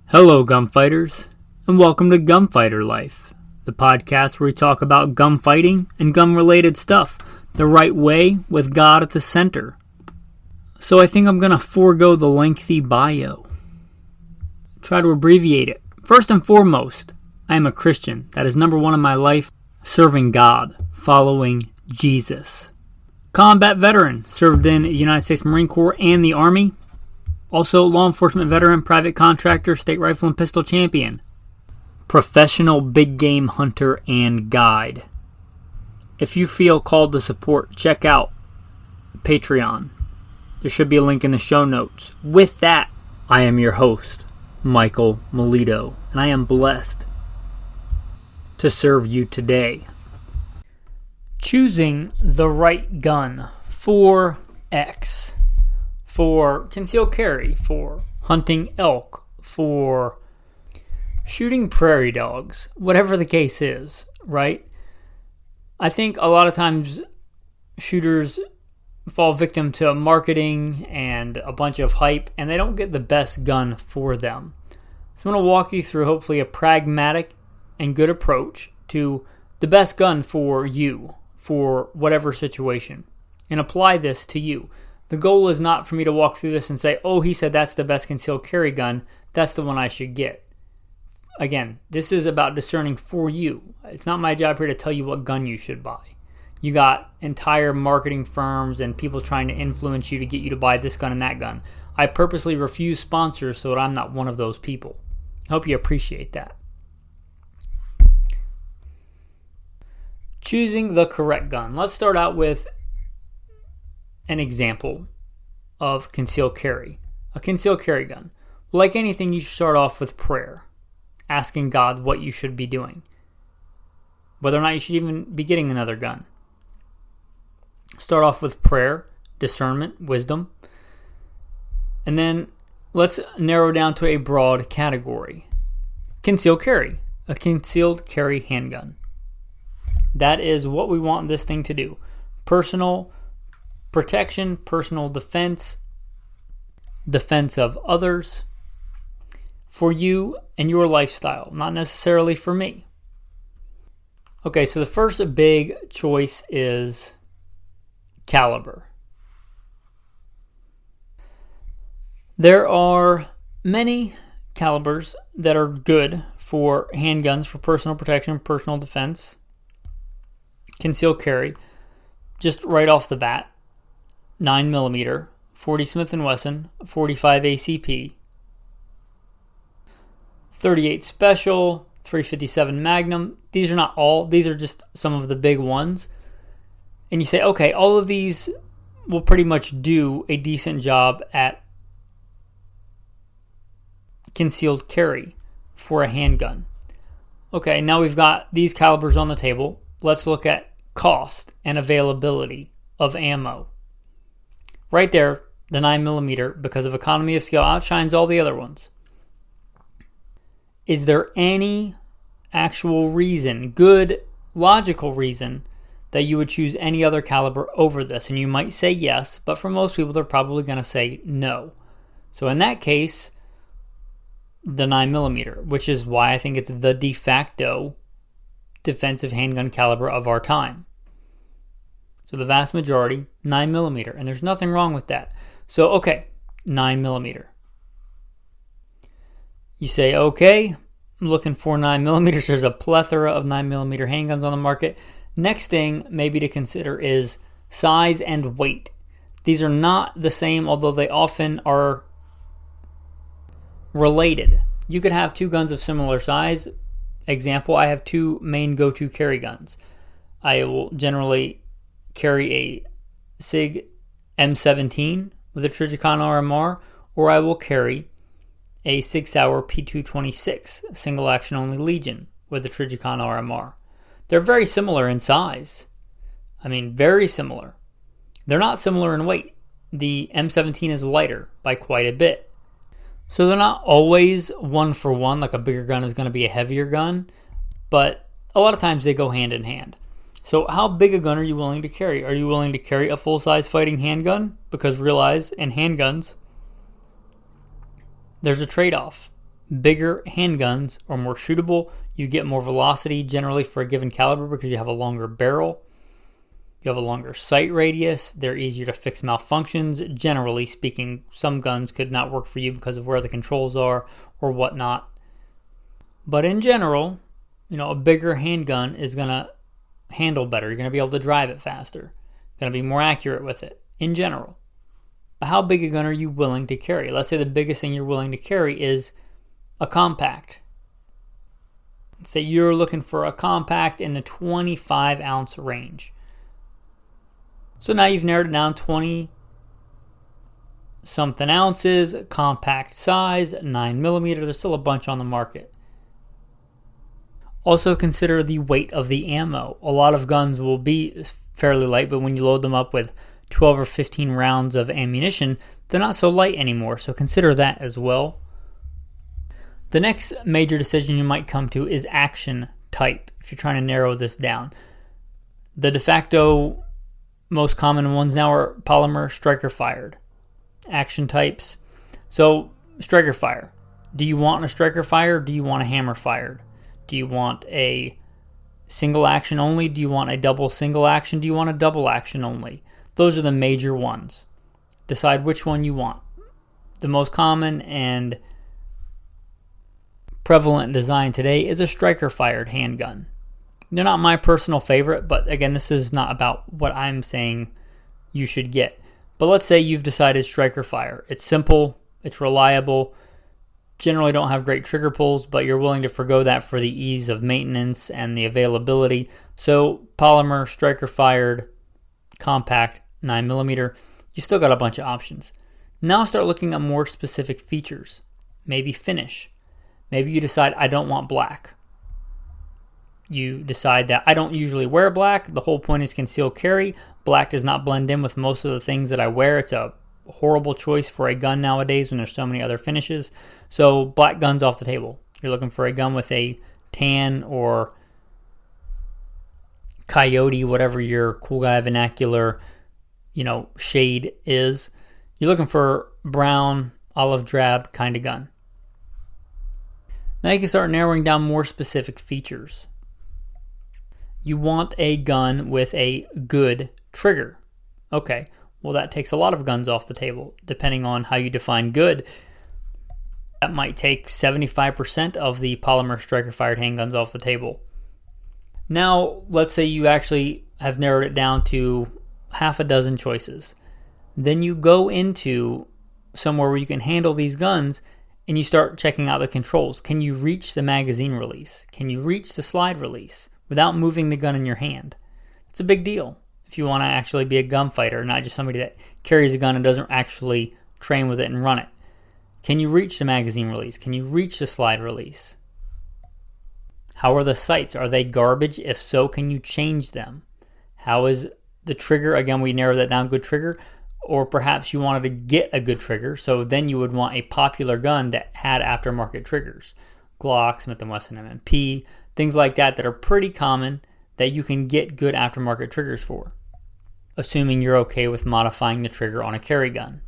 Hello, gunfighters, and welcome to Gunfighter Life, the podcast where we talk about gunfighting and gun-related stuff the right way with God at the center. So I think I'm going to forego the lengthy bio. Try to abbreviate it. First and foremost, I am a Christian. That is number one in my life, serving God, following Jesus. Combat veteran, served in the United States Marine Corps and the Army. Also, law enforcement veteran, private contractor, state rifle and pistol champion. Professional big game hunter and guide. If you feel called to support, check out Patreon. There should be a link in the show notes. With that, I am your host, Michael Milito, and I am blessed to serve you today. Choosing the right gun for X. For concealed carry, for hunting elk, for shooting prairie dogs, whatever the case is, right? I think a lot of times shooters fall victim to marketing and a bunch of hype, and they don't get the best gun for them. So I'm going to walk you through hopefully a pragmatic and good approach to the best gun for you, for whatever situation, and apply this to you. The goal is not for me to walk through this and say, oh, he said that's the best concealed carry gun, that's the one I should get. Again, this is about discerning for you. It's not my job here to tell you what gun you should buy. You got entire marketing firms and people trying to influence you to get you to buy this gun and that gun. I purposely refuse sponsors so that I'm not one of those people. I hope you appreciate that. Choosing the correct gun. Let's start out with an example of concealed carry. A concealed carry gun. Like anything, you should start off with prayer. Asking God what you should be doing. Whether or not you should even be getting another gun. Start off with prayer, discernment, wisdom. And then let's narrow down to a broad category. Concealed carry. A concealed carry handgun. That is what we want this thing to do. Personal protection, personal defense, defense of others, for you and your lifestyle, not necessarily for me. Okay, so the first big choice is caliber. There are many calibers that are good for handguns, for personal protection, personal defense, concealed carry. Just right off the bat, 9mm, 40 Smith & Wesson, 45 ACP, 38 Special, 357 Magnum. These are not all. These are just some of the big ones. And you say, okay, all of these will pretty much do a decent job at concealed carry for a handgun. Okay, now we've got these calibers on the table. Let's look at cost and availability of ammo. Right there, the 9mm, because of economy of scale, outshines all the other ones. Is there any actual reason, good, logical reason, that you would choose any other caliber over this? And you might say yes, but for most people, they're probably going to say no. So in that case, the 9mm, which is why I think it's the de facto defensive handgun caliber of our time. So the vast majority, 9mm, and there's nothing wrong with that. So, okay, 9mm. You say, okay, I'm looking for 9mm. There's a plethora of 9mm handguns on the market. Next thing maybe to consider is size and weight. These are not the same, although they often are related. You could have two guns of similar size. Example, I have two main go-to carry guns. I will generally carry a SIG M17 with a Trijicon RMR, or I will carry a Sig Sauer P226 single action only Legion with a Trijicon RMR. They're very similar in size. I mean, very similar. They're not similar in weight. The M17 is lighter by quite a bit. So they're not always one for one, like a bigger gun is going to be a heavier gun, but a lot of times they go hand in hand. So how big a gun are you willing to carry? Are you willing to carry a full-size fighting handgun? Because realize, in handguns, there's a trade-off. Bigger handguns are more shootable. You get more velocity generally for a given caliber because you have a longer barrel. You have a longer sight radius. They're easier to fix malfunctions. Generally speaking, some guns could not work for you because of where the controls are or whatnot. But in general, a bigger handgun is going to handle better. You're going to be able to drive it faster. Going to be more accurate with it in general. But how big a gun are you willing to carry? Let's say the biggest thing you're willing to carry is a compact. Say you're looking for a compact in the 25 ounce range. So now you've narrowed it down 20 something ounces, compact size, 9mm. There's still a bunch on the market. Also consider the weight of the ammo. A lot of guns will be fairly light, but when you load them up with 12 or 15 rounds of ammunition, they're not so light anymore. So consider that as well. The next major decision you might come to is action type, if you're trying to narrow this down. The de facto most common ones now are polymer striker fired. Action types. So striker fire. Do you want a striker fire or do you want a hammer fired? Do you want a single action only? Do you want a double single action? Do you want a double action only? Those are the major ones. Decide which one you want. The most common and prevalent design today is a striker fired handgun. They're not my personal favorite, but again, this is not about what I'm saying you should get. But let's say you've decided striker fire. It's simple, it's reliable, generally don't have great trigger pulls, but you're willing to forgo that for the ease of maintenance and the availability. So polymer, striker fired, compact, 9mm, you still got a bunch of options. Now start looking at more specific features. Maybe finish. Maybe you decide, I don't want black. You decide that I don't usually wear black. The whole point is concealed carry. Black does not blend in with most of the things that I wear. It's a horrible choice for a gun nowadays when there's so many other finishes. So black guns off the table. You're looking for a gun with a tan or coyote, whatever your cool guy vernacular, shade is. You're looking for brown, olive drab kind of gun. Now you can start narrowing down more specific features. You want a gun with a good trigger. Okay, well that takes a lot of guns off the table, depending on how you define good. That might take 75% of the polymer striker-fired handguns off the table. Now, let's say you actually have narrowed it down to half a dozen choices. Then you go into somewhere where you can handle these guns and you start checking out the controls. Can you reach the magazine release? Can you reach the slide release without moving the gun in your hand? It's a big deal if you want to actually be a gunfighter, not just somebody that carries a gun and doesn't actually train with it and run it. Can you reach the magazine release? Can you reach the slide release? How are the sights? Are they garbage? If so, can you change them? How is the trigger? Again, we narrowed that down, good trigger. Or perhaps you wanted to get a good trigger, so then you would want a popular gun that had aftermarket triggers. Glock, Smith & Wesson M&P, things like that are pretty common that you can get good aftermarket triggers for, assuming you're okay with modifying the trigger on a carry gun.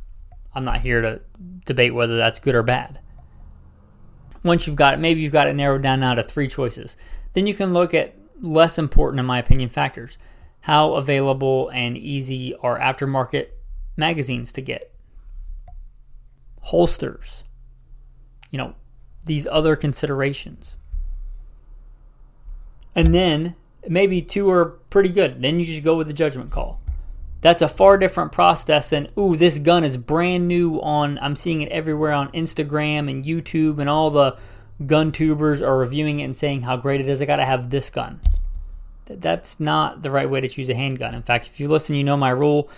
I'm not here to debate whether that's good or bad. Once you've got it, maybe you've got it narrowed down now to 3 choices. Then you can look at less important, in my opinion, factors. How available and easy are aftermarket magazines to get? Holsters. These other considerations. And then maybe 2 are pretty good. Then you just go with the judgment call. That's a far different process than, this gun is brand new I'm seeing it everywhere on Instagram and YouTube, and all the gun tubers are reviewing it and saying how great it is. I got to have this gun. That's not the right way to choose a handgun. In fact, if you listen, you know my rule.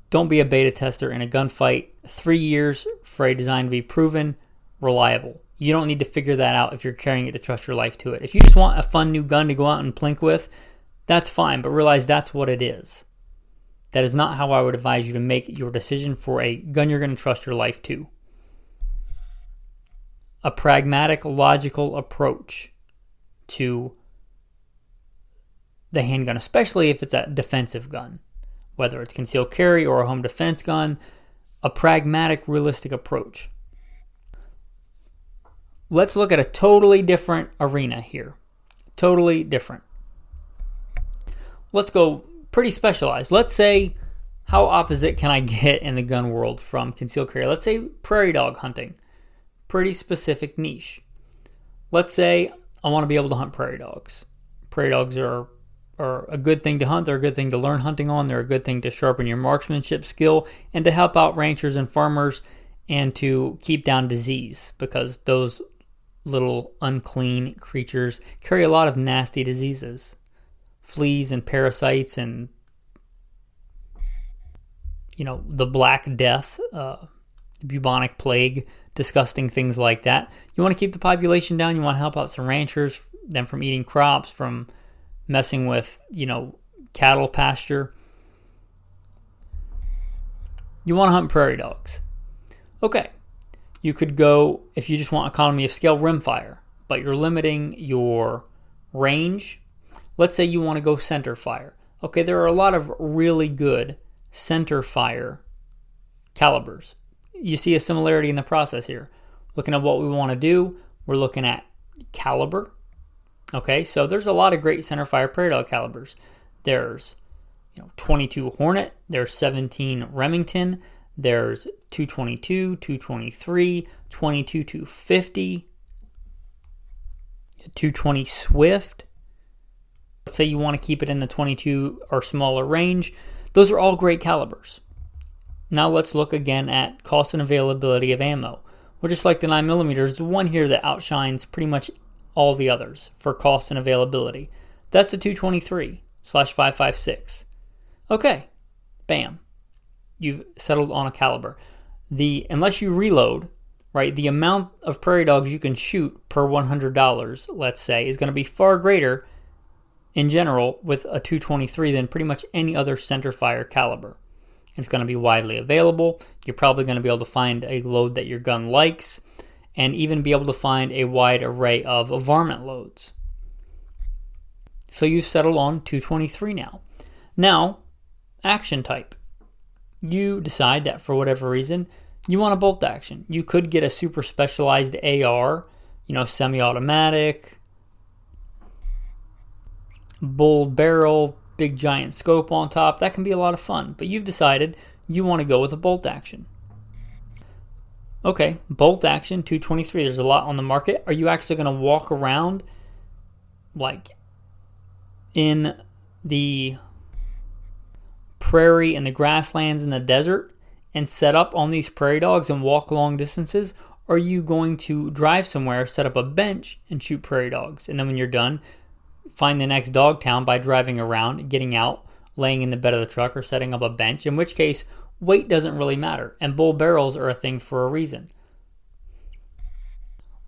Don't be a beta tester in a gunfight. 3 years for a design to be proven, reliable. You don't need to figure that out if you're carrying it to trust your life to it. If you just want a fun new gun to go out and plink with, that's fine, but realize that's what it is. That is not how I would advise you to make your decision for a gun you're going to trust your life to. A pragmatic, logical approach to the handgun, especially if it's a defensive gun, whether it's concealed carry or a home defense gun, a pragmatic, realistic approach. Let's look at a totally different arena here. Totally different. Let's go pretty specialized. Let's say, how opposite can I get in the gun world from concealed carry? Let's say prairie dog hunting. Pretty specific niche. Let's say I want to be able to hunt prairie dogs. Prairie dogs are a good thing to hunt. They're a good thing to learn hunting on. They're a good thing to sharpen your marksmanship skill and to help out ranchers and farmers and to keep down disease, because those little unclean creatures carry a lot of nasty diseases. Fleas and parasites and, the Black Death, bubonic plague, disgusting things like that. You want to keep the population down. You want to help out some ranchers, them from eating crops, from messing with, cattle pasture. You want to hunt prairie dogs. Okay. You could go, if you just want economy of scale, rimfire, but you're limiting your range. Let's say you want to go center fire. Okay, there are a lot of really good center fire calibers. You see a similarity in the process here. Looking at what we want to do, we're looking at caliber. Okay, so there's a lot of great center fire prairie dog calibers. There's 22 Hornet, there's 17 Remington, there's 222, 223, 22 250, 220 Swift. Let's say you want to keep it in the 22 or smaller range. Those are all great calibers. Now let's look again at cost and availability of ammo. Well, just like the 9mm, the one here that outshines pretty much all the others for cost and availability. That's the 223/5.56. Okay, bam. You've settled on a caliber. Unless you reload, right, the amount of prairie dogs you can shoot per $100, let's say, is going to be far greater in general with a 223 than pretty much any other center fire caliber. It's going to be widely available. You're probably going to be able to find a load that your gun likes, and even be able to find a wide array of varmint loads. So you've settled on 223 now. Now, action type. You decide that for whatever reason, you want a bolt action. You could get a super specialized AR, semi-automatic, bull barrel, big giant scope on top. That can be a lot of fun, but you've decided you want to go with a bolt action. Okay, bolt action, 223. There's a lot on the market. Are you actually going to walk around like in the prairie and the grasslands and the desert and set up on these prairie dogs and walk long distances? Or are you going to drive somewhere, set up a bench and shoot prairie dogs? And then when you're done, find the next dog town by driving around, getting out, laying in the bed of the truck, or setting up a bench, in which case weight doesn't really matter, and bull barrels are a thing for a reason.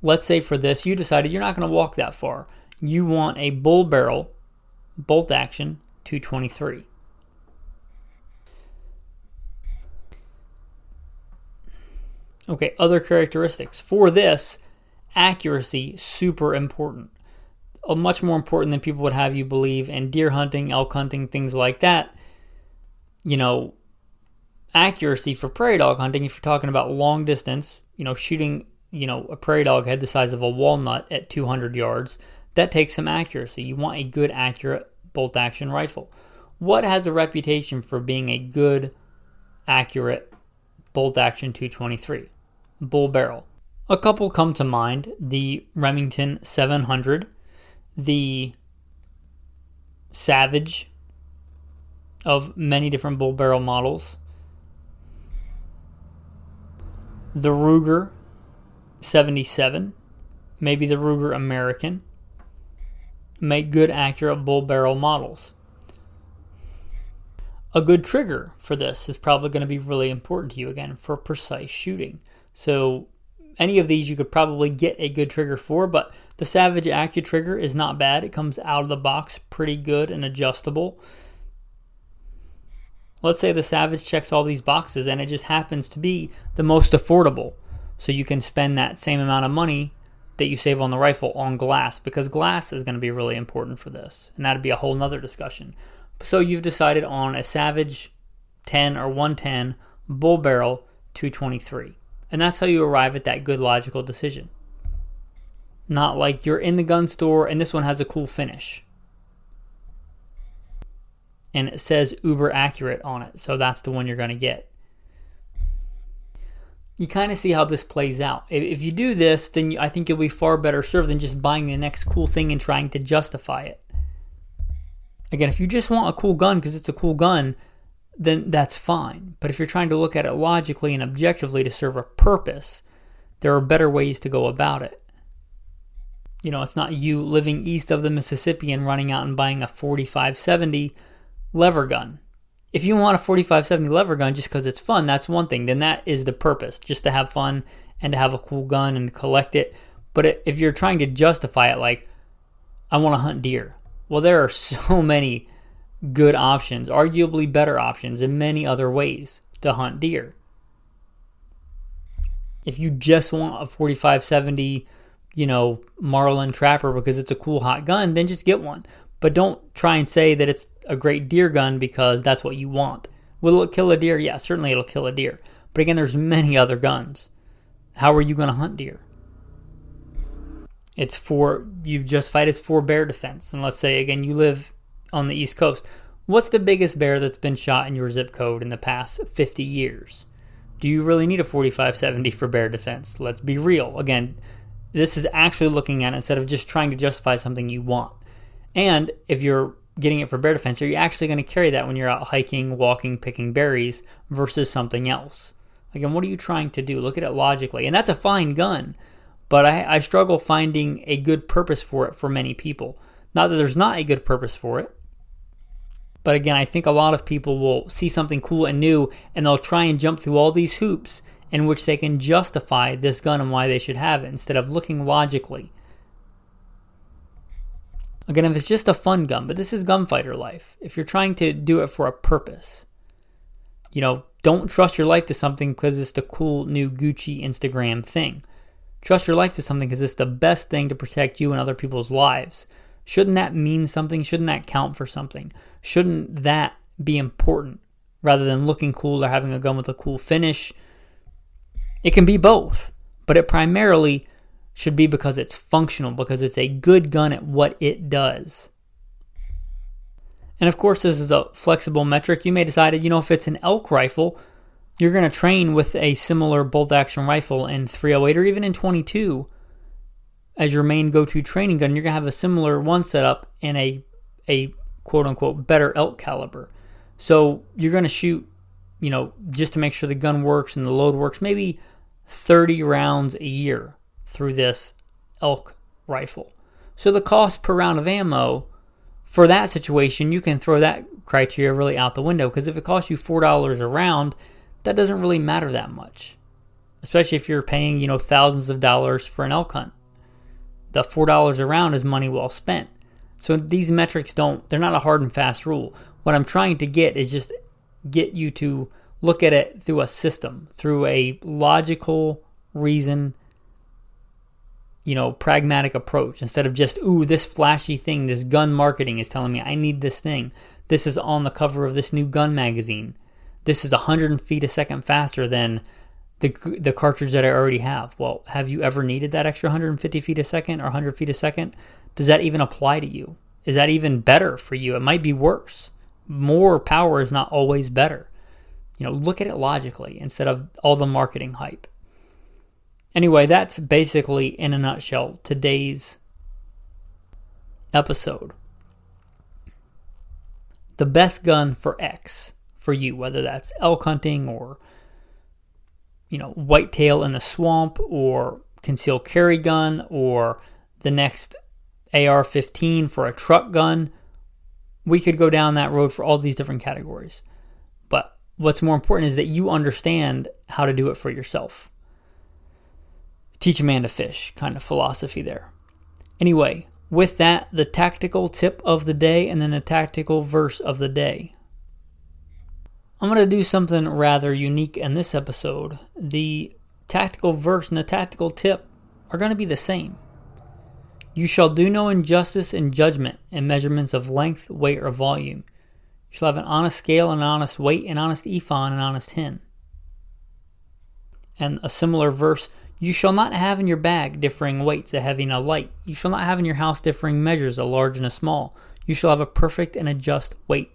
Let's say for this, you decided you're not going to walk that far. You want a bull barrel, bolt action, 223. Okay, other characteristics. For this, accuracy, super important. Much more important than people would have you believe. And deer hunting, elk hunting, things like that, accuracy for prairie dog hunting, if you're talking about long distance, shooting, a prairie dog head the size of a walnut at 200 yards, that takes some accuracy. You want a good, accurate bolt action rifle. What has a reputation for being a good, accurate bolt action 223? Bull barrel. A couple come to mind: the Remington 700, the Savage of many different bull barrel models, the Ruger 77, maybe the Ruger American. Make good, accurate bull barrel models. A good trigger for this is probably going to be really important to you, again, for precise shooting. So any of these you could probably get a good trigger for, but the Savage AccuTrigger is not bad. It comes out of the box pretty good and adjustable. Let's say the Savage checks all these boxes and it just happens to be the most affordable. So you can spend that same amount of money that you save on the rifle on glass, because glass is going to be really important for this. And that'd be a whole nother discussion. So you've decided on a Savage 10 or 110 bull barrel 223. And that's how you arrive at that good logical decision. Not like you're in the gun store and this one has a cool finish. And it says uber accurate on it, so that's the one you're going to get. You kind of see how this plays out. If you do this, then I think you'll be far better served than just buying the next cool thing and trying to justify it. Again, if you just want a cool gun because it's a cool gun, then that's fine. But if you're trying to look at it logically and objectively to serve a purpose, there are better ways to go about it. It's not you living east of the Mississippi and running out and buying a 4570 lever gun. If you want a 4570 lever gun just because it's fun, that's one thing. Then that is the purpose, just to have fun and to have a cool gun and collect it. But if you're trying to justify it like, I want to hunt deer. Well, there are so many good options, arguably better options in many other ways to hunt deer. If you just want a 4570, Marlin Trapper because it's a cool hot gun, then just get one. But don't try and say that it's a great deer gun because that's what you want. Will it kill a deer? Yeah, certainly it'll kill a deer. But again, there's many other guns. How are you going to hunt deer? It's for bear defense. And let's say, again, you live on the East Coast. What's the biggest bear that's been shot in your zip code in the past 50 years? Do you really need a 4570 for bear defense? Let's be real. Again, this is actually looking at it instead of just trying to justify something you want. And if you're getting it for bear defense, are you actually going to carry that when you're out hiking, walking, picking berries versus something else? Again, what are you trying to do? Look at it logically. And that's a fine gun, but I struggle finding a good purpose for it for many people. Not that there's not a good purpose for it, but again, I think a lot of people will see something cool and new, and they'll try and jump through all these hoops in which they can justify this gun and why they should have it instead of looking logically. Again, if it's just a fun gun, but this is gunfighter life. If you're trying to do it for a purpose, don't trust your life to something because it's the cool new Gucci Instagram thing. Trust your life to something because it's the best thing to protect you and other people's lives. Shouldn't that mean something? Shouldn't that count for something? Shouldn't that be important rather than looking cool or having a gun with a cool finish? It can be both, but it primarily should be because it's functional, because it's a good gun at what it does. And of course, this is a flexible metric. You may decide, if it's an elk rifle, you're going to train with a similar bolt-action rifle in .308 or even in .22 as your main go-to training gun. You're going to have a similar one set up in a quote-unquote better elk caliber. So you're going to shoot, just to make sure the gun works and the load works, maybe 30 rounds a year through this elk rifle. So the cost per round of ammo for that situation, you can throw that criteria really out the window, because if it costs you $4 a round, that doesn't really matter that much, especially if you're paying thousands of dollars for an elk hunt. The $4 a round is money well spent. So these metrics they're not a hard and fast rule. What I'm trying to get is just get you to look at it through a system, through a logical reason, pragmatic approach, instead of just, this flashy thing, this gun marketing is telling me I need this thing. This is on the cover of this new gun magazine. This is 100 feet a second faster than the cartridge that I already have. Well, have you ever needed that extra 150 feet a second or 100 feet a second? Does that even apply to you? Is that even better for you? It might be worse. More power is not always better. Look at it logically instead of all the marketing hype. Anyway, that's basically, in a nutshell, today's episode. The best gun for X for you, whether that's elk hunting or, whitetail in the swamp or concealed carry gun or the next AR-15 for a truck gun. We could go down that road for all these different categories. But what's more important is that you understand how to do it for yourself. Teach a man to fish kind of philosophy there. Anyway, with that, the tactical tip of the day and then the tactical verse of the day. I'm going to do something rather unique in this episode. The tactical verse and the tactical tip are going to be the same. You shall do no injustice in judgment in measurements of length, weight, or volume. You shall have an honest scale, an honest weight, an honest ephah, and an honest hin. And a similar verse, You shall not have in your bag differing weights, a heavy and a light. You shall not have in your house differing measures, a large and a small. You shall have a perfect and a just weight.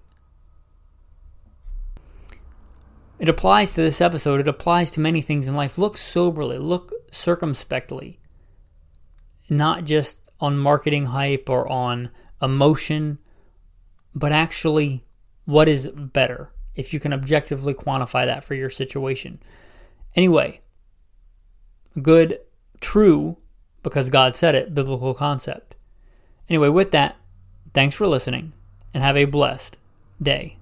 It applies to this episode. It applies to many things in life. Look soberly. Look circumspectly. Not just on marketing hype or on emotion, but actually what is better, if you can objectively quantify that for your situation. Anyway, good, true, because God said it, biblical concept. Anyway, with that, thanks for listening, and have a blessed day.